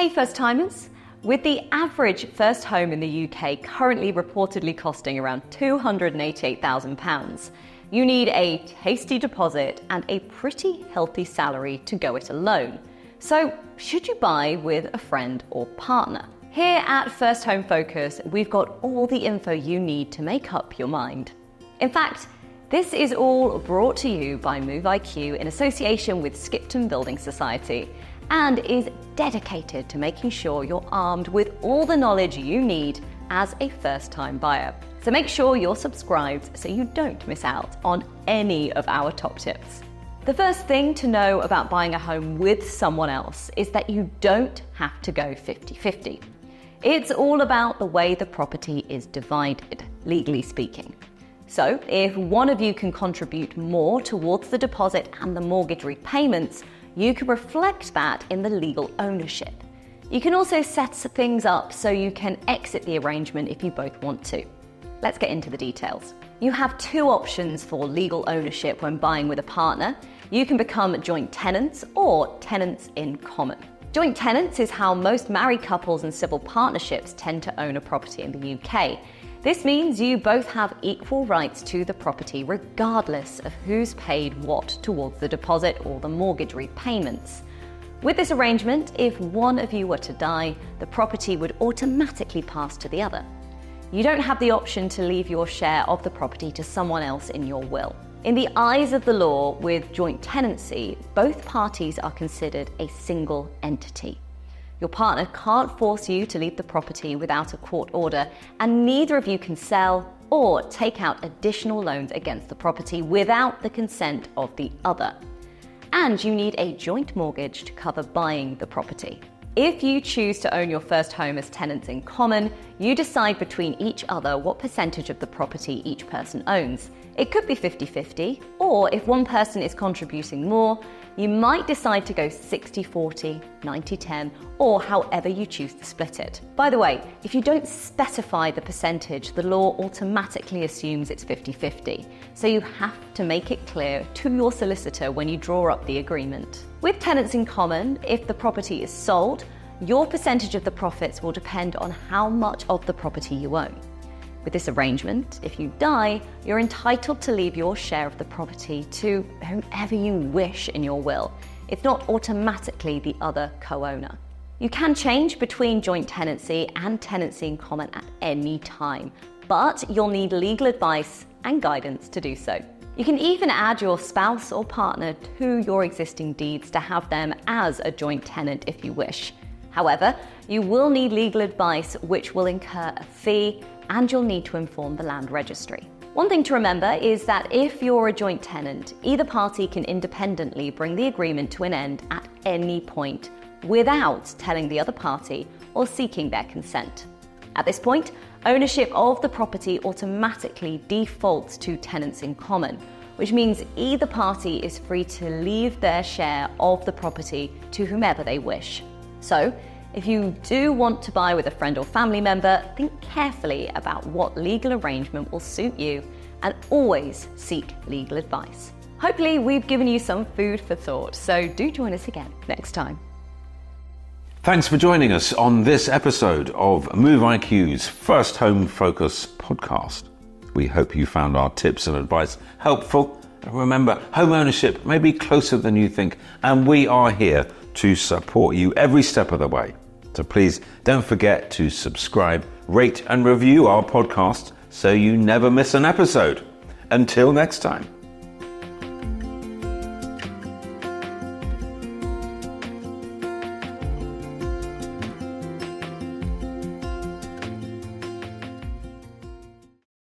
Hey first timers! With the average first home in the UK currently reportedly costing around £288,000, you need a tasty deposit and a pretty healthy salary to go it alone. So should you buy with a friend or partner? Here at First Home Focus, we've got all the info you need to make up your mind. In fact, this is all brought to you by Move IQ in association with Skipton Building Society, and is dedicated to making sure you're armed with all the knowledge you need as a first-time buyer. So make sure you're subscribed so you don't miss out on any of our top tips. The first thing to know about buying a home with someone else is that you don't have to go 50-50. It's all about the way the property is divided, legally speaking. So if one of you can contribute more towards the deposit and the mortgage repayments, you can reflect that in the legal ownership. You can also set things up so you can exit the arrangement if you both want to. Let's get into the details. You have two options for legal ownership when buying with a partner. You can become joint tenants or tenants in common. Joint tenants is how most married couples and civil partnerships tend to own a property in the UK. This means you both have equal rights to the property regardless of who's paid what towards the deposit or the mortgage repayments. With this arrangement, if one of you were to die, the property would automatically pass to the other. You don't have the option to leave your share of the property to someone else in your will. In the eyes of the law, with joint tenancy, both parties are considered a single entity. Your partner can't force you to leave the property without a court order, and neither of you can sell or take out additional loans against the property without the consent of the other. And you need a joint mortgage to cover buying the property. If you choose to own your first home as tenants in common, you decide between each other what percentage of the property each person owns. It could be 50-50, or if one person is contributing more, you might decide to go 60-40, 90-10, or however you choose to split it. By the way, if you don't specify the percentage, the law automatically assumes it's 50-50, so you have to make it clear to your solicitor when you draw up the agreement. With tenants in common, if the property is sold, your percentage of the profits will depend on how much of the property you own. With this arrangement, if you die, you're entitled to leave your share of the property to whomever you wish in your will. It's not automatically the other co-owner. You can change between joint tenancy and tenancy in common at any time, but you'll need legal advice and guidance to do so. You can even add your spouse or partner to your existing deeds to have them as a joint tenant if you wish. However, you will need legal advice, which will incur a fee, and you'll need to inform the land registry. One thing to remember is that if you're a joint tenant, either party can independently bring the agreement to an end at any point without telling the other party or seeking their consent. At this point, ownership of the property automatically defaults to tenants in common, which means either party is free to leave their share of the property to whomever they wish. So, if you do want to buy with a friend or family member, think carefully about what legal arrangement will suit you and always seek legal advice. Hopefully we've given you some food for thought, so do join us again next time. Thanks for joining us on this episode of Move IQ's First Home Focus podcast. We hope you found our tips and advice helpful. Remember, home ownership may be closer than you think, and we are here to support you every step of the way. So please don't forget to subscribe, rate and review our podcast so you never miss an episode. Until next time.